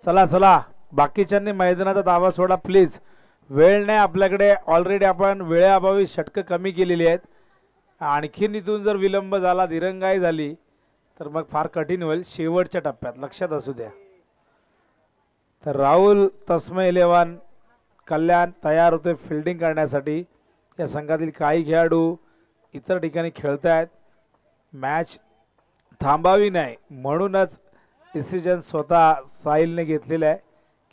चला चला बाकीच्यांनी मैदानाचा दावा सोडा प्लीज. वेळ नाही आपल्याकडे. ऑलरेडी आपण वेळेअभावी षटकं कमी केलेली आहेत. आणखीन इथून जर विलंब झाला दिरंगाई झाली तर मग फार कठीण होईल शेवटच्या टप्प्यात. लक्षात असू द्या. तर राहुल तस्मय 11 कल्याण तयार होते फिल्डिंग करण्यासाठी. या संघातील काही खेळाडू इतर ठिकाणी खेळत आहेत. मॅच थांबावी नाही म्हणूनच डिसिजन स्वतः साहिलने घेतलेला आहे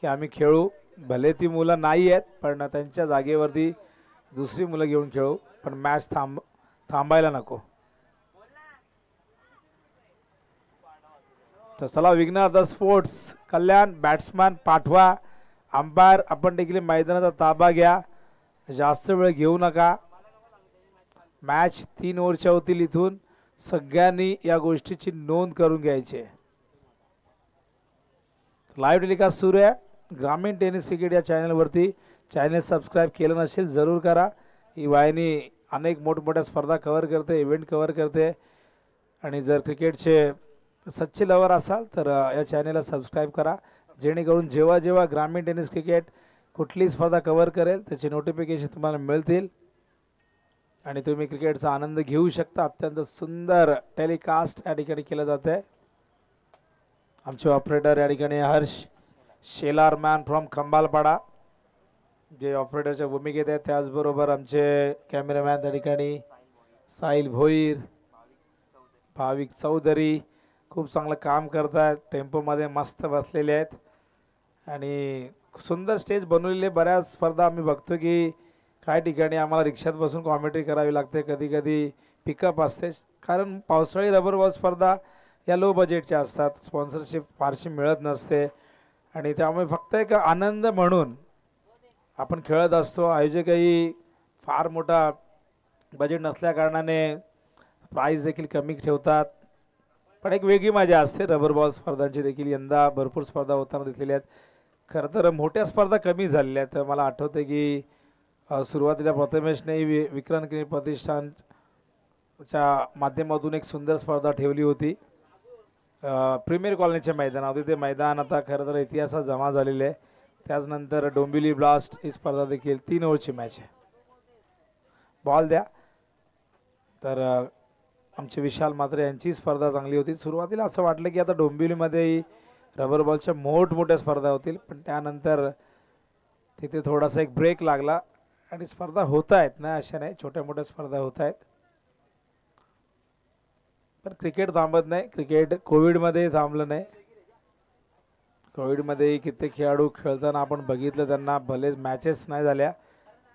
की आम्ही खेळू. भले ती मुलं नाही आहेत पण त्यांच्या जागेवरती दुसरी मुलं घेऊन खेळू पण मॅच थांबायला नको. तर चला विघ्नहर्ता द स्पोर्ट्स कल्याण बॅट्समॅन पाठवा. अंपायर आपण देखील मैदानाचा ताबा घ्या. जास्त वेळ घेऊ नका. मॅच 3 ओव्हरच्या होतील. इथून सगळ्यांनी या गोष्टीची नोंद करून घ्यायची. लाईव्ह टेलिकास्ट सुरू आहे ग्रामीण टेनिस क्रिकेट या चॅनलवरती. चॅनल सबस्क्राईब केलं नसेल जरूर करा. ही वाहिनी अनेक मोठमोठ्या स्पर्धा कव्हर करते, इव्हेंट कव्हर करते. आणि जर क्रिकेटचे सच्चे लवर असाल तर या चॅनलला सबस्क्राईब करा जेणेकरून जेव्हा जेव्हा ग्रामीण टेनिस क्रिकेट कुठली स्पर्धा कव्हर करेल त्याचे नोटिफिकेशन तुम्हाला मिळतील आणि तुम्ही क्रिकेटचा आनंद घेऊ शकता. अत्यंत सुंदर टेलिकास्ट या ठिकाणी केलं जात आहे. आमचे ऑपरेटर या ठिकाणी हर्ष शेलार मॅन फ्रॉम खंबालपाडा जे ऑपरेटरच्या भूमिकेत आहेत. त्याचबरोबर आमचे कॅमेरामॅन त्या ठिकाणी साहिल भोईर, भाविक चौधरी खूप चांगलं काम करतात. टेम्पोमध्ये मस्त बसलेले आहेत आणि सुंदर स्टेज बनवलेले. बऱ्याच स्पर्धा आम्ही बघतो की काही ठिकाणी आम्हाला रिक्षात बसून कॉमेंट्री करावी लागते. कधी कधी पिकअप असते कारण पावसाळी रबर बॉल स्पर्धा या लो बजेटच्या असतात. स्पॉन्सरशिप फारशी मिळत नसते आणि त्यामुळे फक्त एक आनंद म्हणून आपण खेळत असतो. आयोजकही फार मोठा बजेट नसल्या कारणाने प्राईस देखील कमी ठेवतात पण एक वेगळी मजा असते. रबर बॉल स्पर्धांची देखील यंदा भरपूर स्पर्धा होताना दिसलेल्या आहेत. खरं तर मोठ्या स्पर्धा कमी झालेल्या आहेत. मला आठवते की सुरुवातीला प्रथमेशने विक्रांत क्रिकेट प्रतिष्ठानच्या माध्यमातून एक सुंदर स्पर्धा ठेवली होती प्रीमियर कॉलनीच्या मैदानावर. ते मैदान आता खरं तर इतिहासात जमा झालेले आहे. त्याचनंतर डोंबिवली ब्लास्ट ही स्पर्धा देखील 3 ओव्हरची मॅच आहे. बॉल द्या. तर आमचे विशाल मात्रे यांची स्पर्धा चांगली होती. सुरुवातीला असं वाटलं की आता डोंबिवलीमध्येही रबर बॉलच्या मोठमोठ्या स्पर्धा होतील पण त्यानंतर तिथे थोडासा एक ब्रेक लागला आणि स्पर्धा होत आहेत ना अशा नाही, छोट्या मोठ्या स्पर्धा होत आहेत. पण क्रिकेट थांबत नाही. क्रिकेट कोविडमध्ये थांबलं नाही. कोविडमध्येही कित्येक खेळाडू खेळताना आपण बघितलं. त्यांना भले मॅचेस नाही झाल्या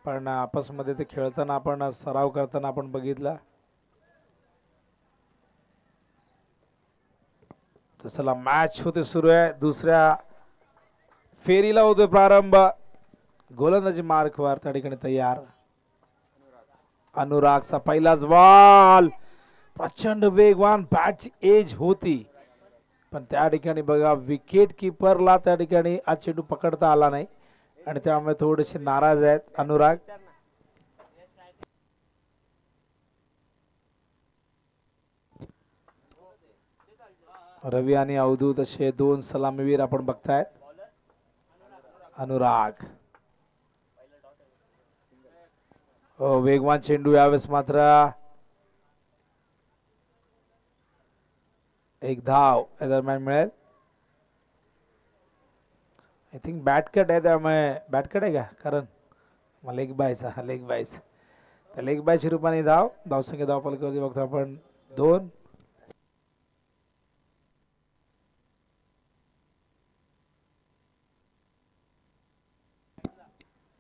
पण आपसमध्ये ते खेळताना आपण सराव करताना आपण बघितला. तर चला मॅच होते सुरू आहे. दुसऱ्या फेरीला होतोय प्रारंभ. गोलंदाजी मार्कवर त्या ठिकाणी तयार. अनुरागचा पहिलाच बॉल. प्रचंड वेगवान बॅटची एज होती पण त्या ठिकाणी बघा विकेट किपरला त्या ठिकाणी आज चेंडू पकडता आला नाही आणि त्यामुळे थोडेसे नाराज आहेत अनुराग. रवी आणि अवधूत असे 2 सलामीवीर आपण बघताय. अनुराग वेगवान चेंडू यावेळेस मात्र एक धाव या दरम्यान मिळेल. आय थिंक बॅट कट आहे त्यामुळे बॅट कट आहे का कारण लेग बायचा लेग बायच त्या लेग बायच्या रूपाने धावसंख्या धावफलकावरती बघतो आपण 2.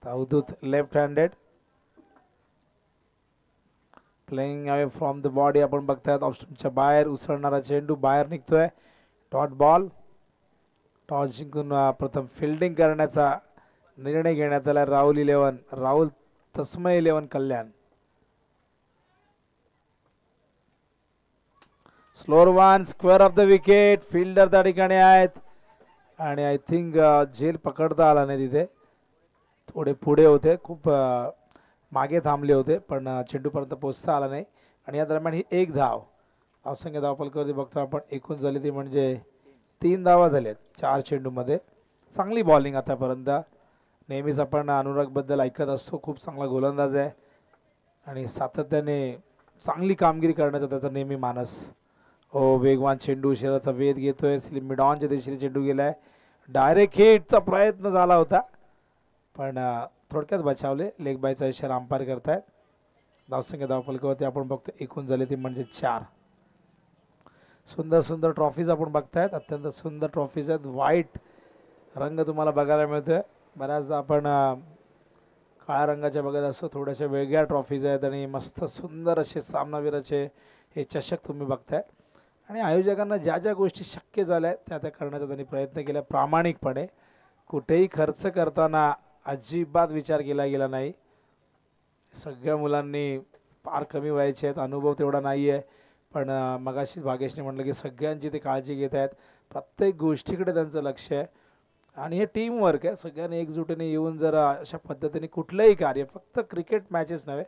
Avadhoot left handed playing away from the body आपण बघतायत. ऑप्शनच्या बाहेर उसळणारा चेंडू बाहेर निघतोय. Dot ball. टॉस जिंकून प्रथम फिल्डिंग करण्याचा निर्णय घेण्यात आला. राहुल तस्मय 11 Kalyan. Slower one square of the wicket. Fielder त्या ठिकाणी आहेत आणि आय थिंक झेल पकडता आला नाही. तिथे थोडे पुढे होते, खूप मागे थांबले होते पण चेंडूपर्यंत पोहोचता आला नाही आणि या दरम्यान ही एक धाव. धावसंख्या धावफलकावरती बघतो आपण एकूण झाली ती म्हणजे 3 धावा झाल्यात 4 चेंडूमध्ये. चांगली बॉलिंग आतापर्यंत. नेहमीच आपण अनुरागबद्दल ऐकत असतो, खूप चांगला गोलंदाज आहे आणि सातत्याने चांगली कामगिरी करण्याचा त्याचा नेहमी मानस. हो, वेगवान चेंडू शरीराचा वेध घेतोय. मिड ऑनच्या दिशेने चेंडू गेलाय. डायरेक्ट हिटचा प्रयत्न झाला होता पण थोडक्यात बचावले. लेग बायचा इशारा अंपायर करतायत. धावसंख्या धावफलकावरती आपण बघतो एकूण झाले ती म्हणजे 4. सुंदर सुंदर ट्रॉफीज आपण बघतायत. अत्यंत सुंदर ट्रॉफीज आहेत. व्हाईट रंग तुम्हाला बघायला मिळतोय. बऱ्याचदा आपण काळ्या रंगाच्या बघत असतो. थोड्याशा वेगळ्या ट्रॉफीज आहेत आणि मस्त सुंदर असे सामनावीराचे हे चषक तुम्ही बघताय. आणि आयोजकांना ज्या ज्या गोष्टी शक्य झाल्या त्या त्या करण्याचा त्यांनी प्रयत्न केला प्रामाणिकपणे. कुठेही खर्च करताना अजिबात विचार केला गेला नाही. सगळ्या मुलांनी फार कमी वयाचे आहेत, अनुभव तेवढा नाही आहे, पण मगाशीच भागेशने म्हटलं की सगळ्यांची ते काळजी घेत आहेत. प्रत्येक गोष्टीकडे त्यांचं लक्ष आहे आणि हे टीमवर्क आहे. सगळ्यांनी एकजुटीने येऊन जर अशा पद्धतीने कुठलंही कार्य, फक्त क्रिकेट मॅचेस नव्हे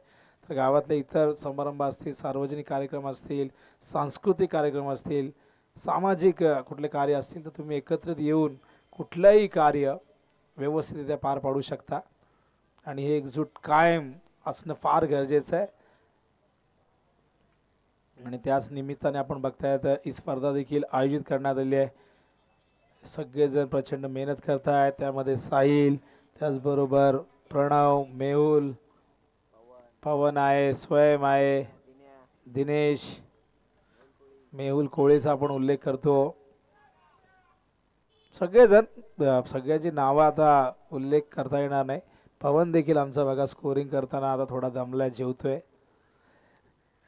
तर गावातले इतर समारंभ असतील, सार्वजनिक कार्यक्रम असतील, सांस्कृतिक कार्यक्रम असतील, सामाजिक कुठले कार्य असतील तर तुम्ही एकत्रित येऊन कुठलंही कार्य व्यवस्थितरित्या पार पाडू शकता आणि हे एकजूट कायम असणं फार गरजेचं आहे. आणि त्याच निमित्ताने आपण बघतायत ही स्पर्धा देखील आयोजित करण्यात आली आहे. सगळेजण प्रचंड मेहनत करतायत. त्यामध्ये साहिल, त्याचबरोबर प्रणव, मेहुल, पवन आहे, स्वयं आहे, दिनेश, मेहुल कोळेचा आपण उल्लेख करतो. सगळेजण, सगळ्यांची नावं आता उल्लेख करता येणार नाही. पवन देखील आमचा बघा स्कोरिंग करताना आता थोडा दमलाय, जेवतोय.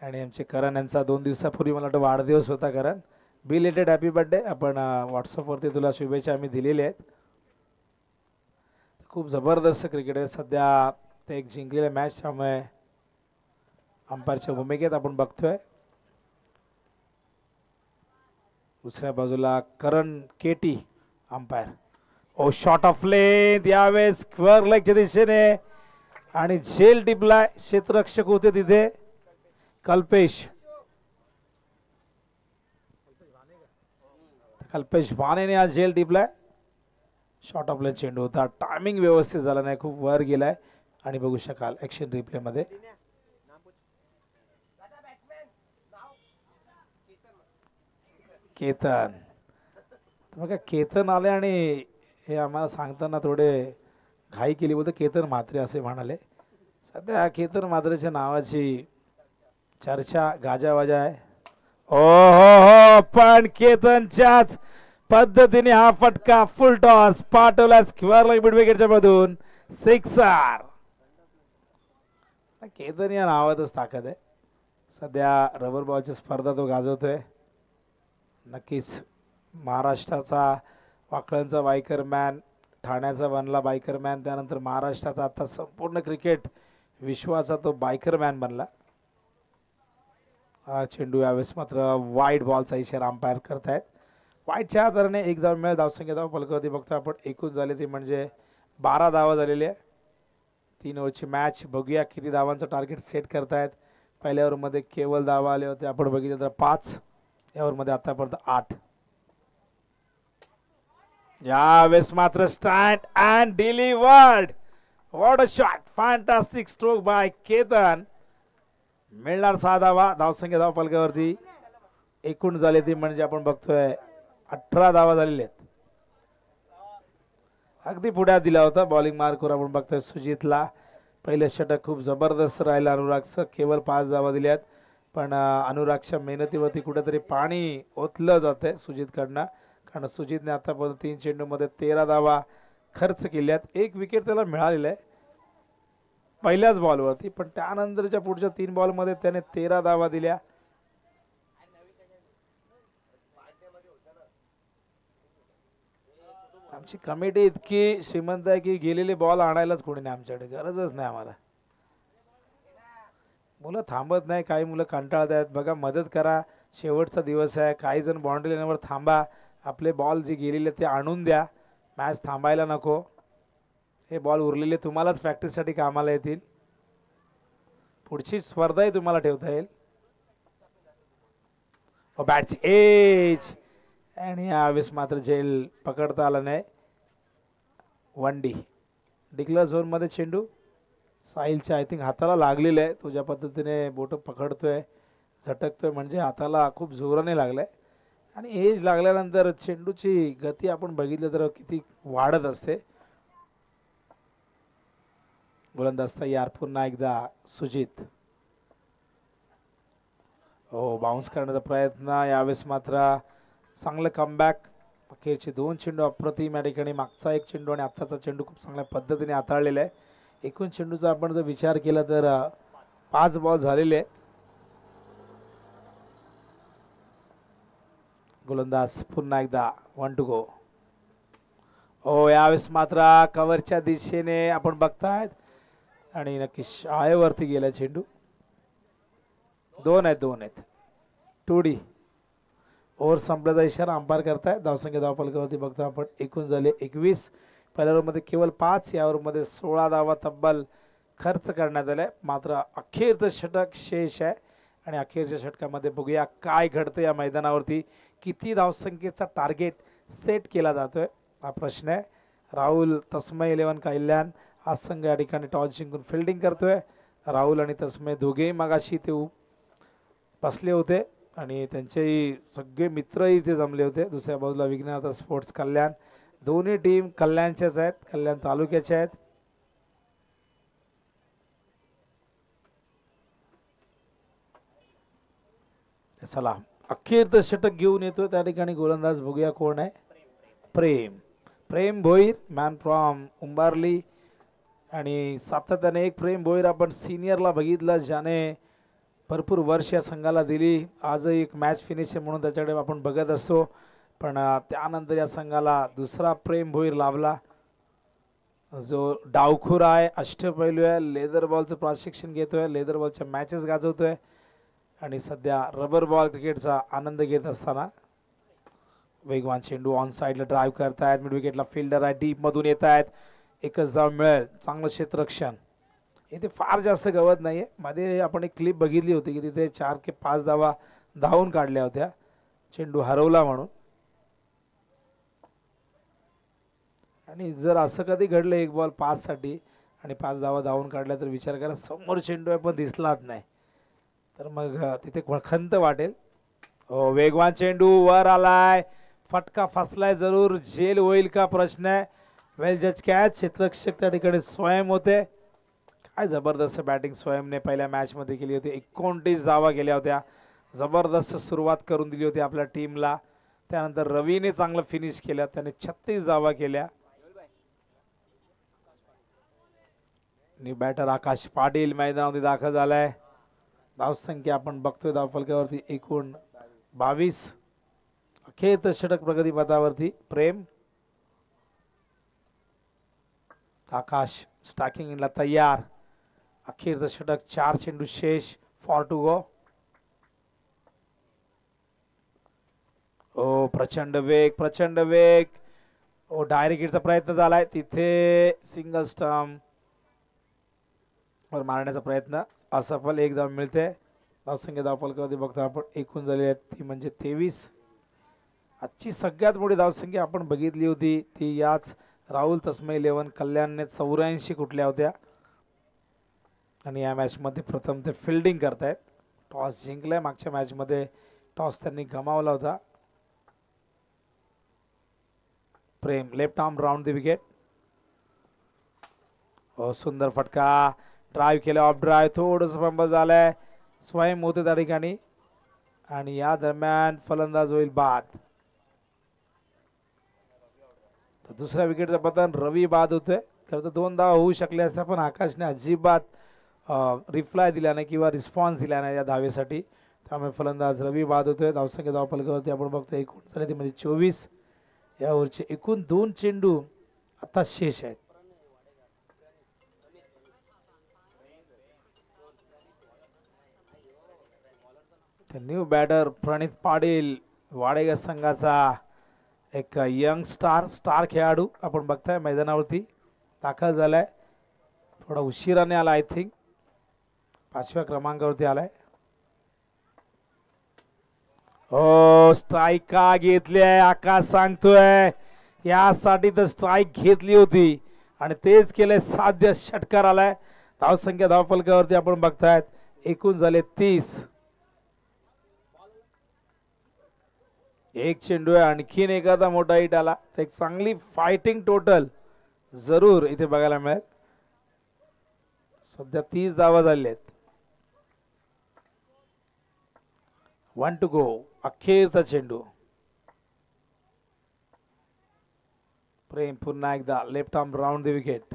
आणि आमचे करण यांचा 2 दिवसापूर्वी मला वाटतं वाढदिवस होता. करण, बिलेटेड हॅपी बर्थडे. आपण व्हॉट्सअपवरती तुला शुभेच्छा आम्ही दिलेल्या आहेत. खूप जबरदस्त क्रिकेट आहे सध्या. ते एक जिंकलेल्या मॅच त्यामुळे अंपायरच्या भूमिकेत आपण बघतोय. दुसऱ्या बाजूला करण केटी अंपायर. ओ, शॉट ऑफ लेंथ यावेळेस स्क्वेअर लेगच्या दिशेने आणि झेल टिपलाय. क्षेत्ररक्षक होते तिथे कल्पेश भानेने आज झेल टिपलाय. शॉट ऑफ लेंथ चेंडू होता. टायमिंग व्यवस्थित झाला नाही, खूप वर गेलाय आणि बघू शकाल ऍक्शन रिप्ले मध्ये. केतन, बघा केतन आले आणि हे आम्हाला सांगताना थोडे घाई केली. बोलते केतन म्हात्रे असे म्हणाले. सध्या केतन म्हात्रेच्या नावाची चर्चा गाजावाजा आहे. ओ हो, पण केतनच्याच पद्धतीने हा फटका फुल टॉस पाठवला स्क्वेअर लेग मिड विकेटच्या मधून. सिक्सर. केतन या नावातच ताकद आहे. सध्या रबर बॉलची स्पर्धा तो गाजवतोय. नक्कीच महाराष्ट्राचा वाकळणचा बायकर मॅन, ठाण्याचा बनला बायकर मॅन, त्यानंतर महाराष्ट्राचा आता संपूर्ण क्रिकेट विश्वाचा तो बायकर मॅन बनला. हा चेंडू यावेळेस मात्र वाईड बॉलचा इशारा अंपायर करतायत. वाईडच्या आधाराने एक धाव मिळेल. धावसंख्या धाव फलकावरती बघतो आपण एकूण झाले ती म्हणजे 12 धावा झालेली आहे. 3 ओव्हरची मॅच. बघूया किती धावांचं टार्गेट सेट करतायत. पहिल्या ओव्हरमध्ये केवळ धावा आले होते, आपण बघितलं तर 5. या ओव्हरमध्ये आतापर्यंत 8. यावेळेस मात्र stand and delivered. What a shot. Fantastic stroke bye Ketan. मिळणार 6 धावा. धावसंख्या धाव फलकावरती एकूण झाले ती म्हणजे आपण बघतोय 18 धावा झालेल्या आहेत. अगदी पुढ्यात दिला होता बॉलिंग मार्कवर आपण बघतोय सुजितला. पहिले षटक खूप जबरदस्त राहिलं अनुरागचं. केवळ 5 धावा दिल्यात, पण अनुरागच्या मेहनतीवरती कुठेतरी पाणी ओतलं जातंय सुजितकडनं. कारण सुजितने आतापर्यंत 3 चेंडूमध्ये 13 धावा खर्च केल्यात. 1 विकेट त्याला मिळालेलं आहे पहिल्याच बॉलवरती, पण त्यानंतरच्या पुढच्या 3 बॉलमध्ये त्याने 13 धावा दिल्या. आमची कमिटी इतकी श्रीमंत आहे की गेलेले बॉल आणायलाच कोणी नाही आमच्याकडे. गरजच नाही आम्हाला. मुलं थांबत नाही, काही मुलं कंटाळत आहेत. बघा, मदत करा. शेवटचा दिवस आहे. काही जण बाउंड्री लाईनवर थांबा. आपले बॉल जे गेलेले ते आणून द्या. मॅच थांबायला नको. हे बॉल उरलेले तुम्हालाच प्रॅक्टिससाठी कामाला येतील. पुढची स्पर्धाही तुम्हाला ठेवता येईल. बॅटची एज आणि यावेळेस मात्र झेल पकडता आला नाही. 1 डी डिक्लेअर झोनमध्ये चेंडू. साहिलच्या आय थिंक हाताला लागलेलं आहे. तो ज्या पद्धतीने बोट पकडतोय झटकतोय म्हणजे हाताला खूप जोराने लागलाय. आणि एज लागल्यानंतर चेंडूची गती आपण बघितलं तर किती वाढत असते. गोलंदाज तयार. पुन्हा एकदा सुजित. हो बाउन्स करण्याचा प्रयत्न यावेळेस मात्र चांगलं कमबॅक. अखेरचे 2 चेंडू अप्रतिम या ठिकाणी. मागचा एक चेंडू आणि आत्ताचा चेंडू खूप चांगल्या पद्धतीने हाताळलेला आहे. एकूण चेंडूचा आपण जर विचार केला तर 5 बॉल झालेले आहेत. गोलंदाज पुन्हा एकदा 1 टू गो. हो यावेळेस मात्र कव्हरच्या दिशेने आपण बघतायत आणि नक्की शाळेवरती गेला चेंडू. 2 आहेत 2 डी. ओव्हर संपल्याचा इशारा अंपायर करताय. धावसंख्या धावफलकावरती बघतो आपण. एकूण झाले 21. पहिल्या ओव्हरमध्ये केवळ 5. या ओव्हरमध्ये 16 धावा तब्बल खर्च करण्यात आले. मात्र अखेरचं षटक शेष आहे आणि अखेरच्या षटकामध्ये बघूया काय घडतं या मैदानावरती. किती धावसंख्येचा टार्गेट सेट केला जातोय हा प्रश्न आहे. राहुल तस्मय 11 कल्याण हा संघ या ठिकाणी टॉस जिंकून फिल्डिंग करतोय. राहुल आणि तस्मय दोघेही मगाशी ते बसले होते आणि त्यांचेही सगळे मित्रही इथे जमले होते. दुसऱ्या बाजूला विघ्नहर्ता स्पोर्ट्स कल्याण. दोन्ही टीम कल्याणच्याच आहेत, कल्याण तालुक्याच्या आहेत. चला अखेर षटक घेऊन येतो त्या ठिकाणी गोलंदाज बघूया कोण आहे. प्रेम भोईर मॅन फ्रॉम उंबारली. आणि सातत्याने एक प्रेम भोईर आपण सिनियरला बघितलं ज्याने भरपूर वर्ष या संघाला दिली. आजही एक मॅच फिनिशर म्हणून त्याच्याकडे आपण बघत असतो. पण त्यानंतर या संघाला दुसरा प्रेम भोईर लाभला जो डावखुर आहे, अष्टपैलू आहे, लेदर बॉलचं प्रशिक्षण घेतोय, लेदर बॉलच्या मॅचेस गाजवतोय आणि सध्या रबर बॉल क्रिकेटचा आनंद घेत असताना. वेगवान चेंडू ऑन साईडला ड्राईव्ह करतायत. मिड विकेटला फिल्डर आहे, डीप मधून येत आहेत. एकच धाव मिळेल. चांगलं क्षेत्ररक्षण. इथे फार जास्त गवत नाहीये. मध्ये आपण एक क्लिप बघितली होती की तिथे 4 की 5 धावा धावून काढल्या होत्या चेंडू हरवला म्हणून. आणि जर असं कधी घडलं 1 बॉल 5 साठी आणि 5 धावा धावून काढल्या तर विचार करा समोर चेंडू आहे पण दिसलाच नाही तर मग तिथे खंत वाटेल. वेगवान चेंडू वर आलाय. फटका फसलाय जरूर. जेल होईल का प्रश्न आहे. वेल जज कॅच. क्षेत्ररक्षक त्या ठिकाणी स्वयं होते. काय जबरदस्त बॅटिंग स्वयंने पहिल्या मॅच मध्ये केली होती. 29 धावा केल्या होत्या. जबरदस्त सुरुवात करून दिली होती आपल्या टीमला. त्यानंतर रवीने चांगलं फिनिश केलं. त्याने 36 धावा केल्या. बॅटर आकाश पाटील मैदानामध्ये दाखल झालाय. धावसंख्या आपण बघतोय धावफलकावरती एकूण 22. अखेर षटक प्रगतीपथावरती. प्रेम आकाश स्टॅकिंग इनला तयार. अखेरचं षटक. 4 चेंडू शेष. 4 टू गो. ओ प्रचंड वेग. ओ डायरेक्ट हिटचा प्रयत्न झालाय. तिथे सिंगल स्टंप वर मारण्याचा प्रयत्न असफल. 1 धाव मिळते. धावसंख्या धावफलकावरती बघतो आपण एकूण झाली आहे ती म्हणजे 23. आजची सगळ्यात मोठी धावसंख्या आपण बघितली होती ती याच राहुल तस्मय 11 कल्याणने 84 कुठल्या होत्या. आणि या मॅच मध्ये प्रथम ते फिल्डिंग करतायत. टॉस जिंकलाय. मागच्या मॅच मध्ये टॉस त्यांनी गमावला होता. Prem left arm round the wicket. सुंदर फटका. ड्राईव्ह केला. Of drive. थोडस फंबल झालंय. स्वयं होते त्या ठिकाणी आणि या दरम्यान फलंदाज होईल बाद. तर दुसऱ्या विकेटचं पतन. रवी बाद होतोय. खरं तर 2 धावा होऊ शकले असते पण आकाशने अजिबात रिप्लाय दिला नाही किंवा रिस्पॉन्स दिला नाही या धावेसाठी. त्यामुळे फलंदाज रवी बाद होतोय. धावसंख्या धावफलकावरती आपण बघतो एकूण झाले ती म्हणजे 24. या ओव्हरचे एकूण 2 चेंडू आता शेष आहेत. न्यू बॅटर प्रणित पाटील वाडेगाव संघाचा एक यंग स्टार खेळाडू आपण बघताय मैदानावरती दाखल झालाय. थोडा उशिराने आला. आय थिंक 5व्या क्रमांकावरती आलाय. हो स्ट्राईक का घेतली आहे आकाश सांगतोय. यासाठी तर स्ट्राईक घेतली होती आणि तेच केले साध्य. षटकार आलाय. धावसंख्या धावफलकावरती आपण बघतायत एकूण झाले 30. एक चेंडू आहे. आणखीन एखादा मोठा हिट आला तर एक चांगली फायटिंग टोटल जरूर इथे बघायला मिळेल. सध्या 30 धावा झाल्या आहेत. 1 टू गो. अखेरचा चेंडू. प्रेम पुन्हा एकदा left arm round the wicket.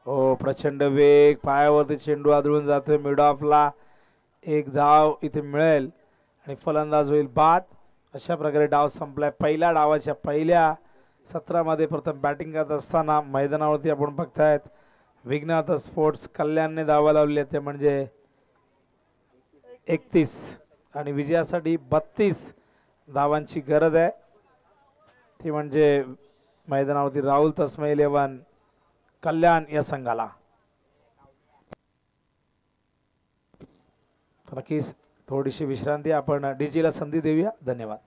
हो प्रचंड वेग. पायावरती चेंडू आदळून जातोय मिड ऑफला. एक धाव इथे मिळेल आणि फलंदाज होईल बाद. अशा प्रकारे डाव संपलाय. पहिल्या डावाच्या पहिल्या सत्रामध्ये प्रथम बॅटिंग करत असताना मैदानावरती आपण बघतायत विघ्नाथ स्पोर्ट्स कल्याणने धावा लावली ते म्हणजे 31 आणि विजयासाठी 32 धावांची गरज आहे. ती म्हणजे मैदानावरती राहुल तस्मै 11 कल्याण या संघाला. नक्कीच थोडीशी विश्रांती आपण डीजीला संधी देऊया. धन्यवाद.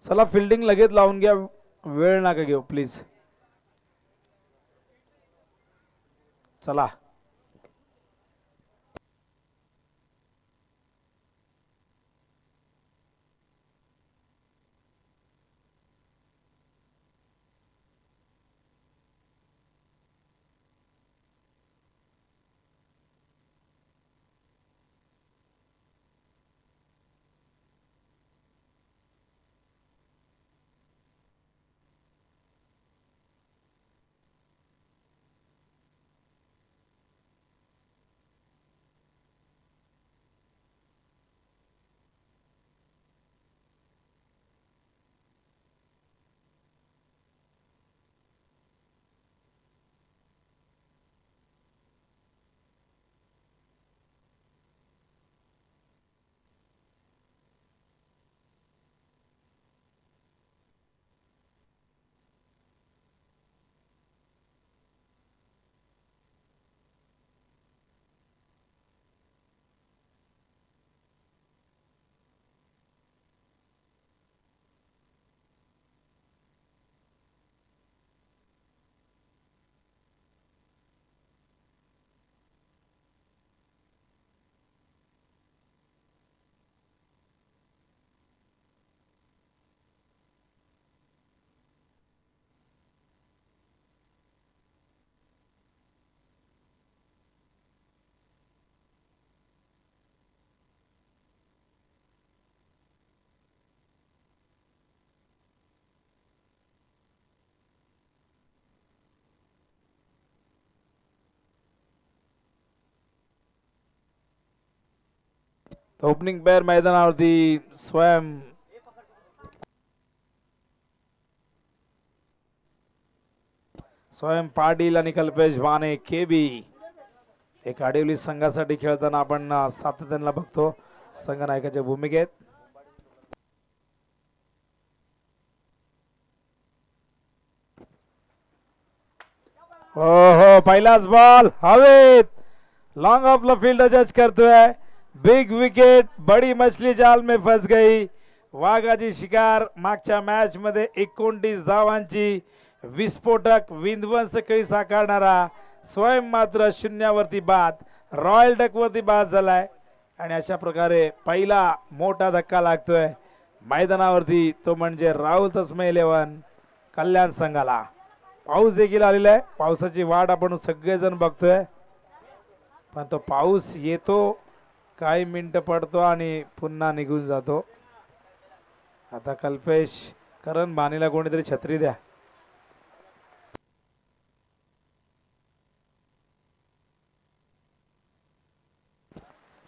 चला फिल्डिंग लगेच लावून घ्या. वेळ नका घेऊ प्लीज. चला ओपनिंग पेअर मैदानावरती स्वयं पाटील आणि कल्पेश वाने केबी एक आडिवली संघासाठी खेळताना आपण सातत्याने बघतो संघनायकाच्या भूमिकेत. हो हो पहिलाच बॉल हवेत. लॉन्ग ऑफ द फील्ड जज करतोय. Big wicket. बड़ी मछली जाल में फंस गई. वाघाची शिकार. मागच्या मॅच मध्ये 29 धावांची विस्फोटक विध्वंस खेळी साकारणारा स्वयं मात्र शून्यावरती बाद. रॉयल डक वरती बाद झालाय आणि अशा प्रकारे पहिला मोठा धक्का लागतोय मैदानावरती. तो म्हणजे राहुल तस्मै 11 कल्याण संघाला. पाऊस देखील आलेला आहे. पावसाची वाट आपण सगळेजण बघतोय पण तो पाऊस येतो काही मिनिट पडतो आणि पुन्हा निघून जातो. आता कल्पेश करण बानीला कोणीतरी छत्री द्या.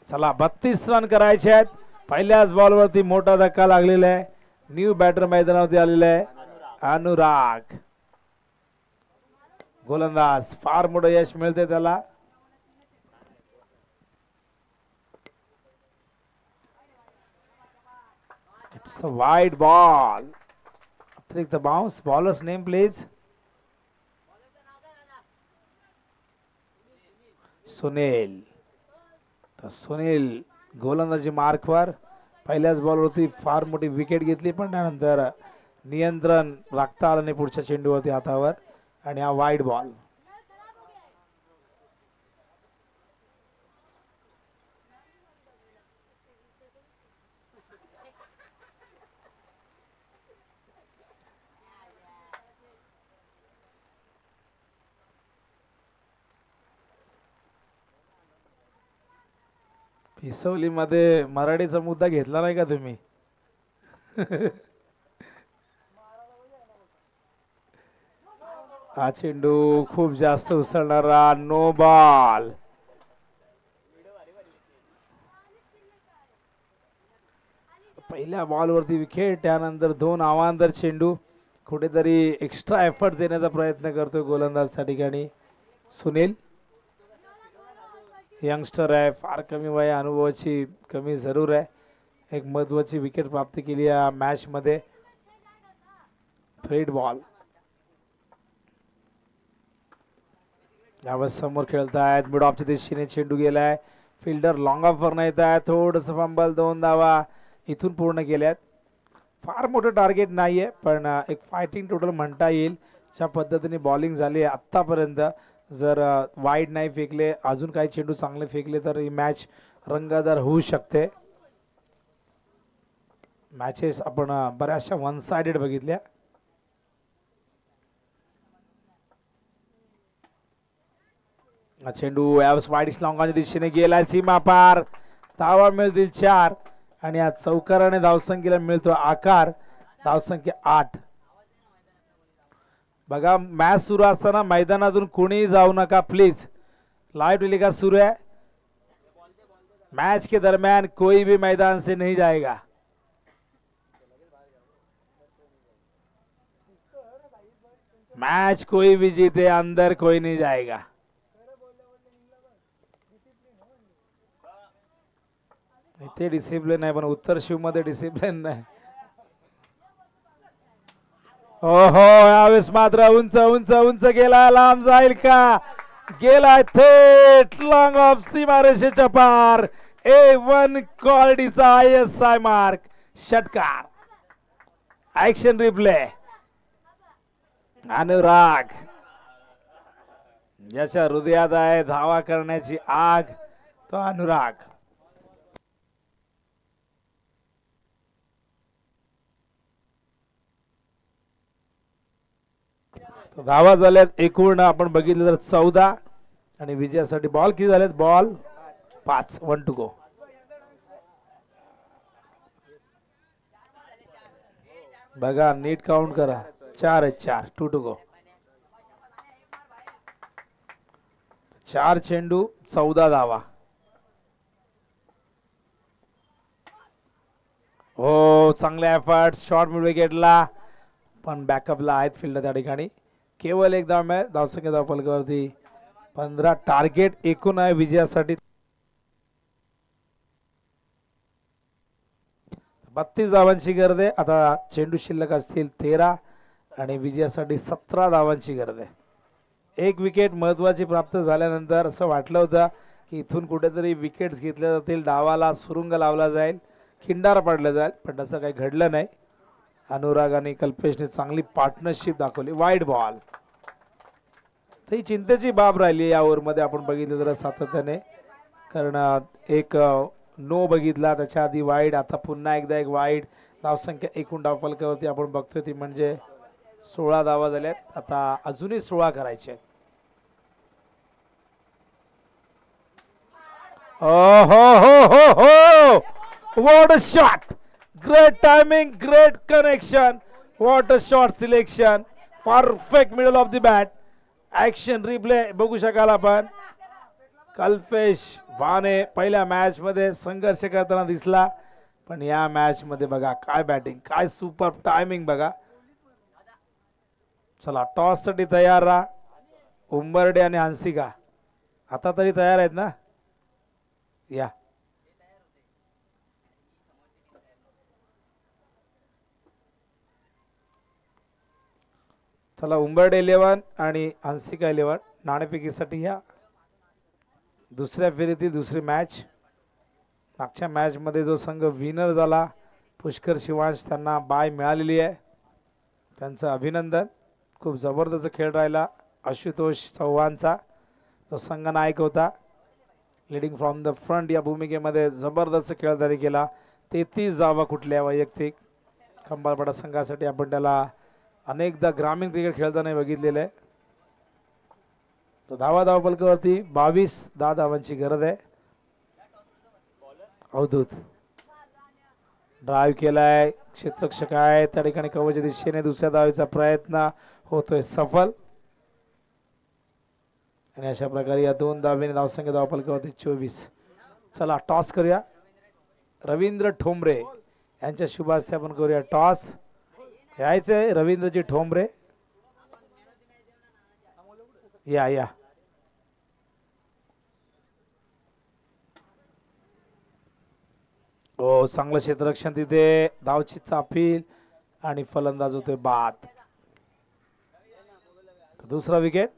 चला 32 रन करायचे आहेत. पहिल्याच बॉलवरती मोठा धक्का लागलेला आहे. न्यू बॅटर मैदानावरती आलेला आहे अनुराग. गोलंदाज फार मोठं यश मिळते त्याला. It's a wide ball. अतिरिक्त bounce. Bowler's name please. Sunil. तर सुनील गोलंदाजी मार्कवर. पहिल्याच बॉलवरती फार मोठी विकेट घेतली पण त्यानंतर नियंत्रण राखता आलं नाही पुढच्या चेंडूवरती हातावर आणि हा वाईड बॉल. पिसवली मध्ये मराठीचा मुद्दा घेतला नाही का तुम्ही? हा चेंडू खूप जास्त उसळणारा. No ball. पहिल्या बॉलवरती विकेट. त्यानंतर 2 अवांतर चेंडू. कुठेतरी एक्स्ट्रा एफर्ट देण्याचा प्रयत्न करतोय गोलंदाज त्या ठिकाणी सुनील. यंगस्टर आहे. फार कमी वय. अनुभवाची कमी जरूर आहे. एक महत्वाची विकेट प्राप्त केली या मॅच मध्ये. फ्रीड बॉल. यावर समोर खेळतायत. मिड ऑफच्या दिशेने चेंडू गेलाय. फिल्डर लॉंग ऑफ वर येत आहे. थोडस फंबल. 2 धावा इथून पूर्ण केल्यात. फार मोठं टार्गेट नाहीये पण एक फायटिंग टोटल म्हणता येईल. ज्या पद्धतीने बॉलिंग झाली आहे आतापर्यंत. जर वाईड नाही फेकले, अजून काही चेंडू चांगले फेकले तर ही मॅच रंगतदार होऊ शकते. मॅचेस आपण बऱ्याचशा वन साइडेड बघितल्या. चेंडू यावेळेस वाईड लॉंगाच्या दिशेने गेलाय. सीमा पार. धावा मिळतील 4 आणि या चौकाराने धावसंख्येला मिळतो आकार. धावसंख्या 8. बघा मॅच सुरू असताना मैदानातून कोणी जाऊ नका प्लीज. लाइव टेलीकास्ट सुरू है. मैच के दरमियान कोई भी मैदान से नहीं जाएगा. मैच कोई भी जीते अंदर कोई नहीं जाएगा. इथे डिसिप्लिन आहे पण उत्तर शिव मध्ये डिसिप्लिन नाही. ओहो यावेळेस मात्र उंच उंच उंच गेला. लांब जाईल का? गेला थेट लॉंग ऑफ सीमारेषेच्या पार. A1 क्वालिटीचा ISI मार्क. षटकार. Action replay. अनुराग ज्याच्या हृदयात आहे धावा करण्याची आग तो अनुराग. धावा झाल्यात एकूण आपण बघितलं तर 14 आणि विजयासाठी बॉल किती झालेत? बॉल 5. 1 to go. बघा नीट काउंट करा. 4 आहेत. 4. 2 टू गो. 4 चेंडू 14 धावा. हो चांगले एफर्ट. शॉर्ट मिड विकेटला पण बॅकअपला आहेत फील्ड त्या ठिकाणी. केवळ एक धाव मिळेल. धावसंख्या धाव फलकावरती 15. टार्गेट एकूण आहे विजयासाठी 32 धावांची गरज आहे. आता चेंडू शिल्लक असतील 13 आणि विजयासाठी 17 धावांची गरज आहे. एक विकेट महत्वाची प्राप्त झाल्यानंतर असं वाटलं होतं की इथून कुठेतरी विकेट्स घेतल्या जातील, डावाला सुरुंग लावला जाईल, खिंडार पडला जाईल, पण तसं काही घडलं नाही. अनुराग आणि कल्पेशने चांगली पार्टनरशिप दाखवली. Wide ball. ही चिंतेची बाब राहिली या ओव्हरमध्ये आपण बघितलं तर सातत्याने. कारण एक नो बघितला त्याच्या आधी वाईड. आता पुन्हा एकदा एक वाईड. धावसंख्या एकूण धाव फलकावरती आपण बघतोय ती म्हणजे 16 धावा झाल्यात. आता अजूनही 16 करायचे आहेत. हो हो हो हो. What a shot. Great timing. Great connection. What a shot selection. Perfect middle of the bat. Action replay बघू शकाल आपण. कल्पेश वाने पहिल्या मॅच मध्ये संघर्ष करताना दिसला. पण या मॅच मध्ये बघा काय बॅटिंग, काय सुपर टायमिंग बघा. चला टॉस साठी तयार राहा उंबर्डे आणि हंसिका. आता तरी तयार आहेत ना? या चला उंबर्डे 11 आणि हंसिका 11 नाणेफेकीसाठी या. दुसऱ्या फेरीतील दुसरी मॅच. मागच्या मॅच मध्ये जो संघ विनर झाला पुष्कर शिवांश त्यांना बाय मिळालेली आहे. त्यांचं अभिनंदन. खूप जबरदस्त खेळ राहिला आशुतोष चव्हाणचा जो संघनायक होता. लीडिंग फ्रॉम द फ्रंट या भूमिकेमध्ये जबरदस्त खेळ त्यांनी केला. 33 धावा कुठल्या वैयक्तिक. खंबाळपाडा संघासाठी आपण त्याला अनेकदा ग्रामीण क्रिकेट खेळताना बघितलेलं आहे. तो धावा फलकावरती 22 धावांची गरज आहे. अवधूत ड्राईव्ह केलाय, क्षेत्ररक्षक आहे त्या ठिकाणी कव्हरच्या दिशेने. दुसऱ्या धावेचा प्रयत्न होतोय सफल आणि अशा प्रकारे या 2 धावेने धावसंख्या धावफलकावरती 24. चला टॉस करूया. रवींद्र ठोंबरे यांच्या शुभ हस्ते आपण करूया टॉस. यायचंय रवींद्रजी ठोंबरे. या या हो चांगलं क्षेत्ररक्षण तिथे. धावची चापील आणि फलंदाज होतोय बाद. दुसरा विकेट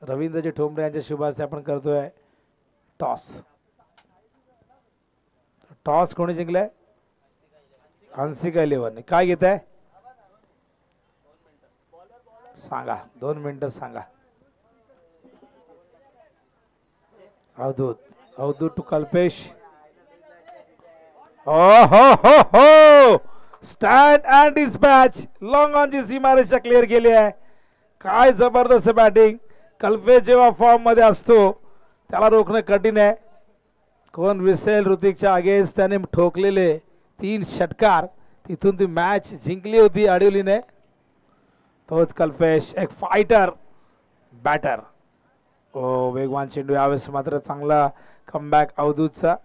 रवींद्रजी ठोंबरे यांच्या शुभ हस्ते आपण करतोय टॉस. टॉस कोणी जिंकलाय? हंसिका 11. काय घेत आहे सांगा, 2 मिनिटं सांगा. अवधूत टू कल्पेश. हो स्टँड अँड डिस्पॅच. लॉंग ऑनची सीमारेषा क्लिअर केली आहे. काय जबरदस्त बॅटिंग. कल्पेश जेव्हा फॉर्म मध्ये असतो त्याला रोखणं कठीण आहे. कोण विसेल ऋतिकच्या अगेन्स्ट त्याने ठोकलेले 3 षटकार तिथून ती मॅच जिंकली होती अडवलीने. तोच कल्पेश एक फायटर बॅटर. ओ वेगवान चेंडू. यावेळेस मात्र चांगला कमबॅक अवधूतचा.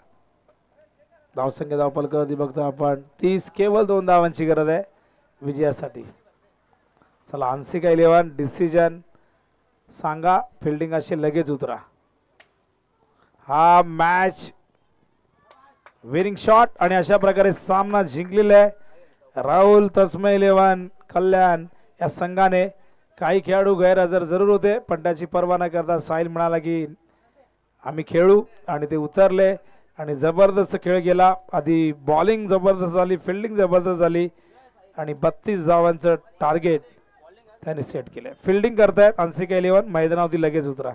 धावसंख्या धावफलकावरती बघतो आपण 30. केवळ 2 धावांची गरज आहे विजयासाठी. चला हंसिका 11 डिसिजन सांगा. फिल्डिंग अशी लगेच उतरा. हा मॅच विनिंग शॉट आणि अशा प्रकारे सामना जिंकलेला आहे. राहुल तस्मै 11 कल्याण या संघाने. काही खेळाडू गैरहजर जरूर होते पण त्याची पर्वा न करता साहिल म्हणाला की आम्ही खेळू आणि ते उतरले आणि जबरदस्त खेळ गेला. आधी बॉलिंग जबरदस्त झाली, फिल्डिंग जबरदस्त झाली आणि 32 धावांचं टार्गेट त्यांनी सेट केलं. फिल्डिंग करतायत हंसिका 11. मैदानावरती लगेच उतरा.